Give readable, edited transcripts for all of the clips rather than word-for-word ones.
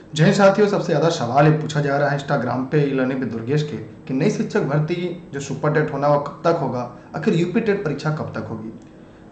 जय हिंद साथियों, सबसे ज़्यादा सवाल ये पूछा जा रहा है इंस्टाग्राम पे ई लर्निंग विद दुर्गेश के कि नई शिक्षक भर्ती जो सुपर टेट होना वो कब तक होगा, आखिर यूपी टेट परीक्षा कब तक होगी।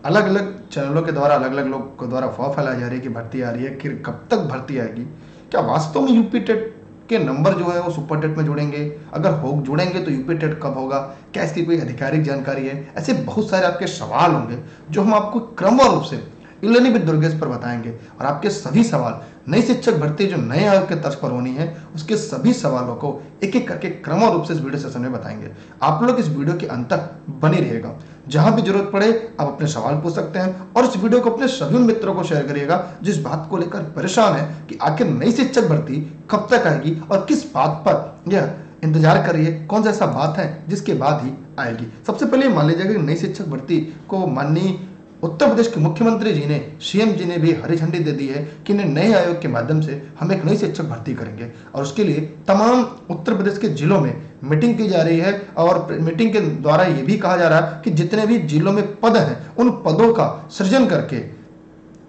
अलग अलग चैनलों के द्वारा अलग अलग लोग के द्वारा अफवाह फैलाई जा रही है कि भर्ती आ रही है, फिर कब तक भर्ती आएगी। क्या वास्तव में यूपी टेट के नंबर जो है वो सुपर टेट में जुड़ेंगे? अगर हो जुड़ेंगे तो यूपी टेट कब होगा? क्या इसकी कोई आधिकारिक जानकारी है? ऐसे बहुत सारे आपके सवाल होंगे जो हम आपको क्रमवार रूप से ई लर्निंग विद दुर्गेश पर बताएंगे। और आपके सभी सवाल नई शिक्षक भर्ती जो नए आयोग के तर्ज पर होनी है उसके सभी सवालों को एक एक करके क्रमवार रूप से इस वीडियो सेशन में बताएंगे। आप लोग इस वीडियो के अंत तक बने रहिएगा। जहां भी जरूरत पड़े आप अपने सवाल पूछ सकते हैं और इस वीडियो को अपने सभी मित्रों को शेयर करिएगा जिस बात को लेकर परेशान है कि आखिर नई शिक्षक भर्ती कब तक आएगी और किस बात पर यह इंतजार कर रही है, कौन सा ऐसा बात है जिसके बाद ही आएगी। सबसे पहले मान लीजिएगा कि नई शिक्षक भर्ती को माननीय उत्तर प्रदेश के मुख्यमंत्री जी ने, सीएम जी ने भी हरी झंडी दे दी है कि नए आयोग के माध्यम से हम एक नई शिक्षक भर्ती करेंगे और उसके लिए तमाम उत्तर प्रदेश के जिलों में मीटिंग की जा रही है। और मीटिंग के द्वारा ये भी कहा जा रहा है कि जितने भी जिलों में पद हैं उन पदों का सृजन करके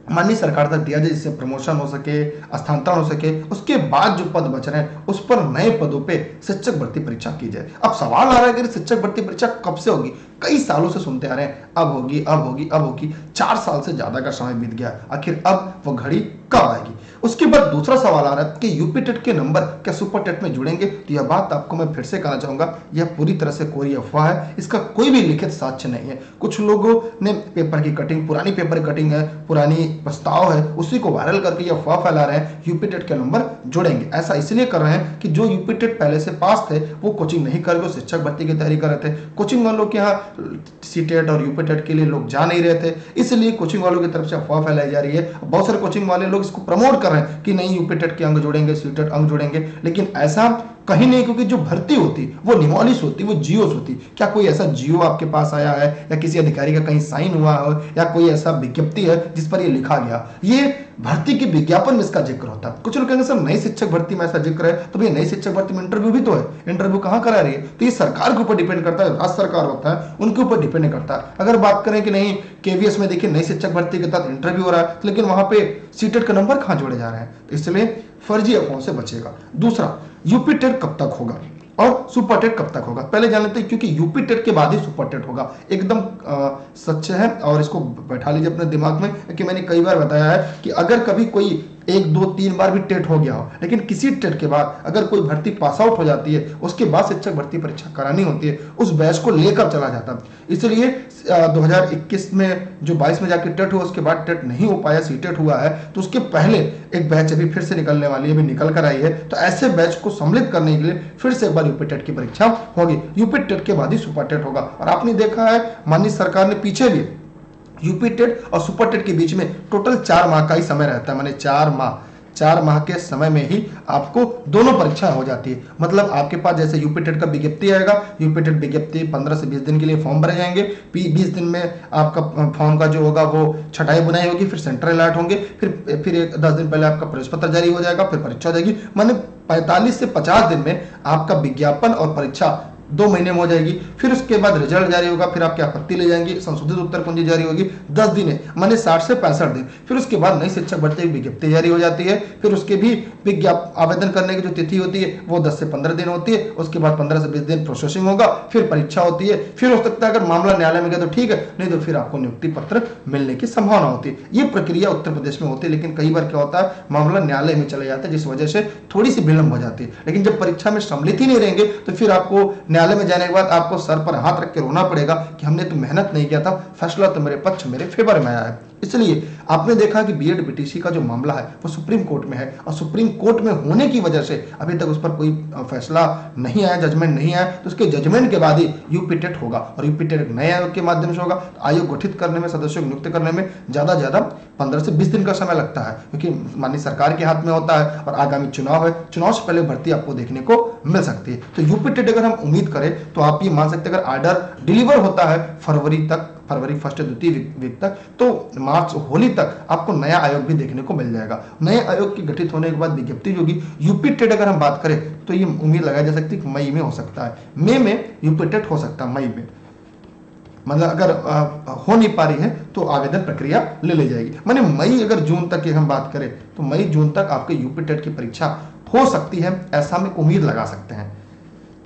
माननीय सरकार तक दिया जाए जिससे प्रमोशन हो सके, स्थानांतरण हो सके। उसके बाद जो पद बच रहे हैं उस पर नए पदों पे शिक्षक भर्ती परीक्षा की जाए। अब सवाल आ रहा है कि शिक्षक भर्ती परीक्षा कब से होगी? कई सालों से सुनते आ रहे हैं अब होगी अब होगी अब होगी। 4 साल से ज्यादा का समय बीत गया, आखिर अब वो घड़ी कब आएगी? उसके बाद दूसरा सवाल आ रहा है कि यूपी टेट के नंबर क्या सुपर टेट में जुड़ेंगे? तो यह बात आपको मैं फिर से कहना चाहूंगा, यह पूरी तरह से कोई अफवाह है, इसका कोई भी लिखित साक्ष्य नहीं है। कुछ लोगों ने पेपर की कटिंग, पुरानी पेपर कटिंग है, पुरानी प्रस्ताव है, उसी को वायरल करके यह अफवाह फैला रहे हैं यूपी टेट के नंबर जुड़ेंगे। ऐसा इसलिए कर रहे हैं कि जो यूपी टेट पहले से पास थे वो कोचिंग नहीं कर रहे, शिक्षक भर्ती की तैयारी कर रहे थे। कोचिंग वालों के यहाँ सी टेट और यूपी टेट के लिए लोग जा नहीं रहे थे, इसलिए कोचिंग वालों की तरफ से अफवाह फैलाई जा रही है। बहुत सारे कोचिंग वाले लोग इसको प्रमोट कर रहे हैं कि नहीं यूपी टेट के अंग जुड़ेंगे, सी टेट अंग जुड़ेंगे, लेकिन ऐसा कहीं नहीं, क्योंकि जो भर्ती होती वो निमोलिस होती, वो जियोस होती। क्या कोई ऐसा जियो आपके पास आया है या किसी अधिकारी का कहीं साइन हुआ हो या कोई ऐसा विज्ञप्ति है जिस पर ये लिखा गया? ये भर्ती के विज्ञापन में इसका जिक्र होता है। कुछ लोग कहेंगे सर नई शिक्षक भर्ती में ऐसा जिक्र है, तो भैया नई शिक्षक भर्ती में इंटरव्यू भी तो है, इंटरव्यू कहां करा रही है? तो ये सरकार के ऊपर डिपेंड करता है, राज्य सरकार होता है उनके ऊपर डिपेंड करता है। अगर बात करें कि नहीं केवीएस में देखिए नई शिक्षक भर्ती के तहत इंटरव्यू हो रहा है, लेकिन वहां पे सीटेट का नंबर कहां जोड़े जा रहे हैं? तो इसलिए फर्जी अफवाहों से बचेगा। दूसरा, यूपी टेट कब तक होगा और सुपर टेट कब तक होगा? पहले जान लेते हैं, क्योंकि यूपी टेट के बाद ही सुपर टेट होगा। एकदम सच है और इसको बैठा लीजिए अपने दिमाग में कि मैंने कई बार बताया है कि अगर कभी कोई 1 2 3 बार भी टेट हो गया हो, लेकिन किसी टेट के बाद अगर कोई भर्ती पास आउट हो जाती है उसके बाद शिक्षक भर्ती परीक्षा करानी होती है, उस बैच को लेकर चला जाता है। इसलिए 2021 में जो 22 में जाके टेट हुआ उसके बाद टेट नहीं हो पाया, सी टेट हुआ है, तो उसके पहले एक बैच अभी फिर से निकलने वाली है, अभी निकल कर आई है। तो ऐसे बैच को सम्मिलित करने के लिए फिर से एक बार यूपी टेट की परीक्षा होगी। यूपी टेट के बाद ही सुपर टेट होगा। और आपने देखा है माननीय सरकार ने पीछे भी यूपी टेट और सुपर टेट के बीच में टोटल 4 माह का ही समय रहता है, माने 4 माह के समय में ही आपको दोनों परीक्षाएं हो जाती है। मतलब आपके पास जैसे यूपी टेट का विज्ञप्ति आएगा, यूपी टेट विज्ञप्ति 15 से 20 दिन के लिए फॉर्म भरे जाएंगे, 20 दिन में आपका फॉर्म का जो होगा वो छटाई बुनाई होगी, फिर सेंटर अलॉट होंगे, फिर 10 दिन पहले आपका प्रवेश पत्र जारी हो जाएगा, फिर परीक्षा हो जाएगी। माने 45 से 50 दिन में आपका विज्ञापन और परीक्षा 2 महीने में हो जाएगी। फिर उसके बाद रिजल्ट जारी होगा, फिर आपकी आपत्ति ले जाएंगी, संशोधित उत्तर कुंजी जारी होगी 10 दिन है, माने 60 से 65 दिन। फिर उसके बाद नई शिक्षक भर्ती की विज्ञप्ति जारी हो जाती है। फिर उसके भी आवेदन करने की जो तिथि होती है वो 10 से 15 दिन होती है। उसके बाद 15 से 20 दिन प्रोसेसिंग होगा, फिर परीक्षा होती है। फिर हो सकता है अगर मामला न्यायालय में गया तो ठीक है, नहीं तो फिर आपको नियुक्ति पत्र मिलने की संभावना होती है। ये प्रक्रिया उत्तर प्रदेश में होती है, लेकिन कई बार क्या होता है मामला न्यायालय में चले जाता है जिस वजह से थोड़ी सी विलंब हो जाती है। लेकिन जब परीक्षा में सम्मिलित ही नहीं रहेंगे तो फिर आपको न्यायालय में जाने के बाद आपको सर पर हाथ रख के रोना पड़ेगा कि हमने तो मेहनत नहीं किया था, फैसला तो मेरे पक्ष मेरे फेवर में आया है। इसलिए आपने देखा कि बीएड बीटीसी का जो मामला है वो सुप्रीम कोर्ट में है और सुप्रीम कोर्ट में होने की वजह से अभी तक उस पर कोई फैसला नहीं आया, जजमेंट नहीं आया। तो उसके जजमेंट के बाद ही यूपी टेट होगा और यूपी टेट नए आयोग के माध्यम से होगा। तो आयोग गठित करने में, सदस्यों को नियुक्त करने में ज्यादा 15 से 20 दिन का समय लगता है, क्योंकि माननीय सरकार के हाथ में होता है और आगामी चुनाव है, चुनाव से पहले भर्ती आपको देखने को मिल सकती है। तो यूपी टेट अगर हम उम्मीद करें तो आप ये मान सकते हैं अगर ऑर्डर डिलीवर होता है फरवरी 1 द्वितीय वीक तक, तो मार्च होली तक आपको नया आयोग भी देखने को मिल जाएगा। नए आयोग की गठित होने के बाद विज्ञप्ति होगी। यूपी टेट अगर हम बात करें तो ये उम्मीद लगाई जा सकती है कि मई में हो सकता है, मई में यूपी टेट हो सकता है, मई में। मतलब अगर हो नहीं पा रही है तो आवेदन प्रक्रिया ले ली जाएगी। माने मई अगर जून तक की हम बात करें तो मई जून तक आपके यूपी टेट की परीक्षा हो सकती है, ऐसा हम उम्मीद लगा सकते हैं।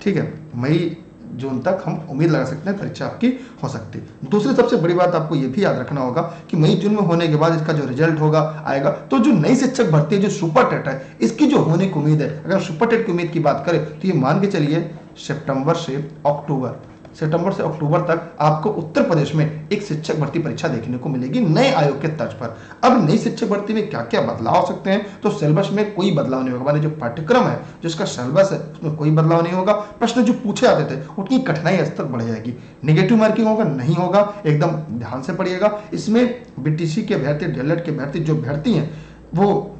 ठीक है, मई जून तक हम उम्मीद लगा सकते हैं परीक्षा आपकी हो सकती है। दूसरी सबसे बड़ी बात आपको यह भी याद रखना होगा कि मई जून में होने के बाद इसका जो रिजल्ट होगा आएगा तो जो नई शिक्षक भर्ती है, जो सुपर टेट है, इसकी जो होने की उम्मीद है, अगर सुपर टेट की उम्मीद की बात करें तो ये मान के चलिए सितंबर से अक्टूबर तक आपको उत्तर प्रदेश में एक शिक्षक भर्ती परीक्षा देखने को मिलेगी नए आयोग के तर्ज पर। अब नई शिक्षक भर्ती में क्या क्या बदलाव हो सकते हैं, तो सिलेबस में कोई बदलाव नहीं होगा, माने जो पाठ्यक्रम है, जो इसका सिलेबस है, उसमें कोई बदलाव नहीं होगा। प्रश्न जो पूछे जाते थे उनकी कठिनाई स्तर बढ़ जाएगी। नेगेटिव मार्किंग होगा नहीं होगा, एकदम ध्यान से पढ़िएगा। इसमें बीटीसी के अभ्यर्थी, डीएलएड के अभ्यर्थी जो अभ्यर्थी हैं वो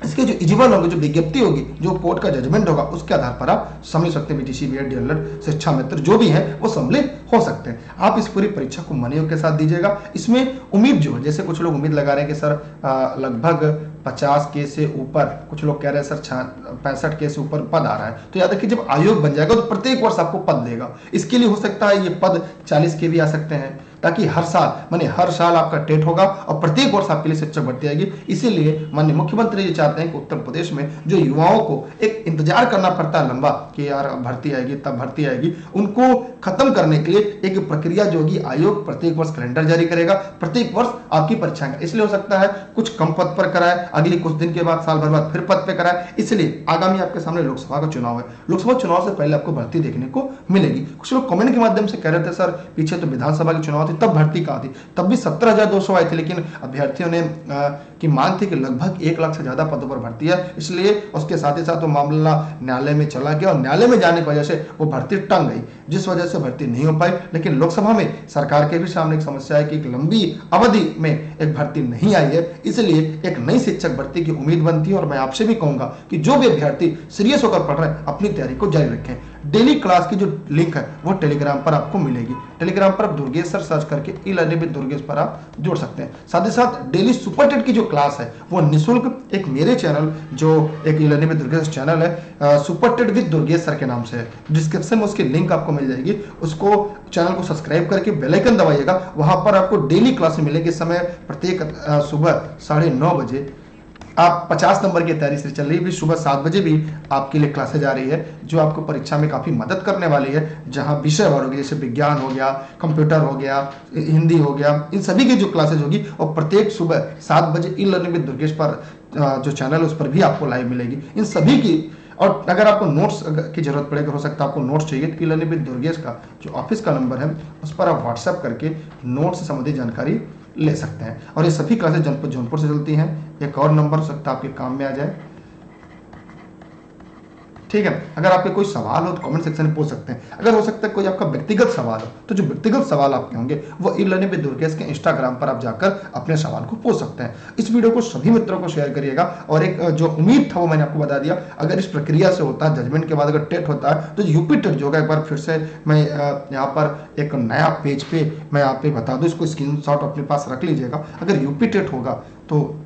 इसके जो इजिबल होंगे, जो विज्ञप्ति होगी, जो कोर्ट का जजमेंट होगा, उसके आधार पर आप सम्मिलित सकते हैं। बीटीसी, बीएड, डीएलएड, शिक्षा मित्र जो भी है वो सम्मिलित हो सकते हैं। आप इस पूरी परीक्षा को मनोयोग के साथ दीजिएगा। इसमें उम्मीद जो है, जैसे कुछ लोग उम्मीद लगा रहे हैं कि सर लगभग 50 के से ऊपर, कुछ लोग कह रहे हैं सर 65 के से ऊपर पद आ रहा है, तो याद रखिए जब आयोग बन जाएगा तो प्रत्येक वर्ष आपको पद देगा। इसके लिए हो सकता है ये पद 40 के भी आ सकते हैं, ताकि हर साल, माने हर साल आपका टेट होगा और प्रत्येक वर्ष आपके लिए शिक्षक भर्ती आएगी। इसीलिए माननीय मुख्यमंत्री जी चाहते हैं कि उत्तर प्रदेश में जो युवाओं को एक इंतजार करना पड़ता है लंबा कि यार भर्ती आएगी तब भर्ती आएगी, उनको खत्म करने के लिए एक प्रक्रिया जो होगी, आयोग प्रत्येक वर्ष कैलेंडर जारी करेगा, प्रत्येक वर्ष आपकी परीक्षा। इसलिए हो सकता है कुछ कम पद पर कराए, अगले कुछ दिन के बाद, साल भर बाद फिर पद पे कराए। इसलिए आगामी आपके सामने लोकसभा का चुनाव है, लोकसभा चुनाव से पहले आपको भर्ती देखने को मिलेगी। कुछ लोग कमेंट के माध्यम से कह रहे थे सर पीछे तो विधानसभा के चुनाव थे तब भर्ती कहाँ थी, तब भी 17,200 आई थी, लेकिन अभ्यर्थियों ने की मांग थी कि लगभग 1 लाख से ज्यादा पदों पर भर्ती है, इसलिए उसके साथ ही साथ वो मामला न्यायालय में चला गया और न्यायालय में जाने की वजह से वो भर्ती टंग गई, जिस वजह से भर्ती नहीं हो पाई। लेकिन लोकसभा में सरकार के भी सामने एक समस्या है कि एक लंबी अवधि में एक भर्ती नहीं आई है, इसलिए एक नई शिक्षक भर्ती की उम्मीद बनती है। और मैं आपसे भी कहूंगा कि जो भी अभ्यर्थी सीरियस होकर पढ़ रहे हैं अपनी तैयारी को जारी रखें। डेली क्लास की जो लिंक है वो टेलीग्राम पर आपको मिलेगी। टेलीग्राम पर आप दुर्गेश सर सर्च करके ई-लर्निंग विद दुर्गेश पर आप जुड़ सकते हैं। साथ ही साथ डेली सुपर टेट की जो क्लास है वो निःशुल्क एक मेरे चैनल, जो एक ई-लर्निंग विद दुर्गेश चैनल है, super TET with Durgesh sir के नाम से है, डिस्क्रिप्शन में उसकी लिंक आपको मिल जाएगी। उसको चैनल को सब्सक्राइब करके बेल आइकन दबाइएगा, वहां पर आपको डेली क्लास मिलेगी। इस समय प्रत्येक सुबह 9:30 बजे आप 50 नंबर की तैयारी से चल रही है, सुबह 7 बजे भी आपके लिए क्लासेज आ रही है, जो आपको परीक्षा में काफी मदद करने वाली है। जहां विषय वार होगी, जैसे विज्ञान हो गया, कंप्यूटर हो गया, हिंदी हो गया, इन सभी की जो क्लासेज होगी और प्रत्येक सुबह 7 बजे ई-लर्निंग विद दुर्गेश पर जो चैनल है उस पर भी आपको लाइव मिलेगी इन सभी की। और अगर आपको नोट्स की जरूरत पड़ेगी, हो सकता है आपको नोट्स चाहिए, तो ई-लर्निंग विद दुर्गेश का जो ऑफिस का नंबर है उस पर आप व्हाट्सएप करके नोट्स से संबंधित जानकारी ले सकते हैं। और ये सभी क्लासेस जौनपुर से चलती हैं। एक और नंबर हो सकता है आपके काम में आ जाए, ठीक है। अगर आपके कोई सवाल हो तो कमेंट सेक्शन में पूछ सकते हैं। अगर हो सकता है कोई आपका व्यक्तिगत सवाल हो तो जो व्यक्तिगत सवाल आपके होंगे वो ई-लर्निंग विद दुर्गेश के इंस्टाग्राम पर आप जाकर अपने सवाल को पूछ सकते हैं। इस वीडियो को सभी मित्रों को शेयर करिएगा। और एक जो उम्मीद था वो मैंने आपको बता दिया, अगर इस प्रक्रिया से होता है, जजमेंट के बाद अगर टेट होता है तो यूपी टेट जो होगा, एक बार फिर से मैं यहाँ पर एक नया पेज पे मैं आप पे बता दूँ, इसको स्क्रीनशॉट अपने पास रख लीजिएगा। अगर यूपी टेट होगा तो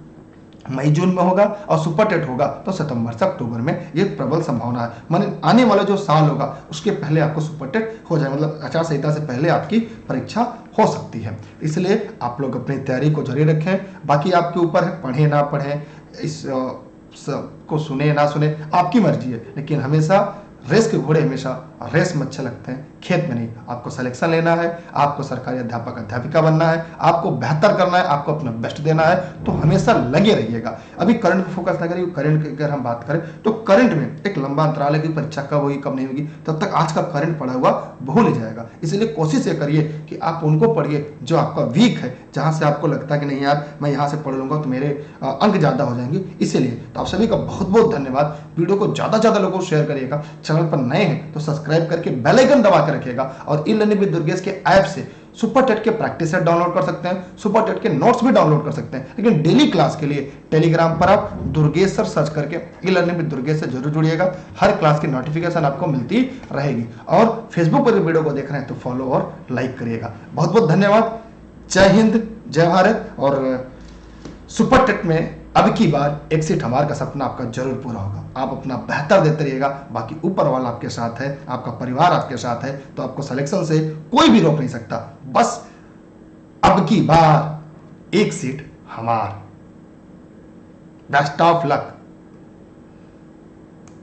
मई जून में होगा और सुपर टेट होगा तो सितंबर से अक्टूबर में, ये प्रबल संभावना है। माने आने वाला जो साल होगा उसके पहले आपको सुपर टेट हो जाए, मतलब आचार संहिता से पहले आपकी परीक्षा हो सकती है। इसलिए आप लोग अपनी तैयारी को जारी रखें, बाकी आपके ऊपर है, पढ़े ना पढ़े, इस को सुने ना सुने आपकी मर्जी है, लेकिन हमेशा रेस के घोड़े हमेशा रेस में अच्छे लगते हैं, खेत में नहीं। आपको सिलेक्शन लेना है, आपको सरकारी अध्यापक अध्यापिका बनना है, आपको बेहतर करना है, आपको अपना बेस्ट देना है, तो हमेशा लगे रहिएगा। अभी करंट पे फोकस ना करिए। करंट की अगर हम बात करें तो करंट में एक लंबा अंतराल है कि परीक्षा कब होगी कब नहीं होगी, तब तक आज का करंट पड़ा हुआ भूल ही जाएगा। इसलिए कोशिश ये करिए कि आप उनको पढ़िए जो आपका वीक है, जहां से आपको लगता है कि नहीं यार मैं यहाँ से पढ़ लूंगा तो मेरे अंक ज्यादा हो जाएंगे। इसीलिए तो आप सभी का बहुत बहुत धन्यवाद। वीडियो को ज्यादा से ज्यादा लोगों को शेयर करिएगा। चैनल पर नए हैं तो सब्सक्राइब करके बेल आइकन दबा के रखिएगा। और ई-लर्निंग विद दुर्गेश के ऐप से सुपर टेट के प्रैक्टिस सेट डाउनलोड कर सकते हैं, सुपर टेट के नोट्स भी डाउनलोड कर सकते हैं। लेकिन डेली क्लास के लिए टेलीग्राम पर आप दुर्गेश सर सर्च करके ई-लर्निंग विद दुर्गेश से जरूर जुड़िएगा। हर क्लास की नोटिफिकेशन आपको मिलती रहेगी। और फेसबुक पर वीडियो को देख रहे हैं तो फॉलो और लाइक करिएगा। बहुत बहुत धन्यवाद। जय हिंद, जय भारत। और सुपर टेट में अब की बार एक सीट हमार का सपना आपका जरूर पूरा होगा। आप अपना बेहतर देते रहिएगा, बाकी ऊपर वाला आपके साथ है, आपका परिवार आपके साथ है, तो आपको सिलेक्शन से कोई भी रोक नहीं सकता। बस अब की बार एक सीट हमार। Best of luck.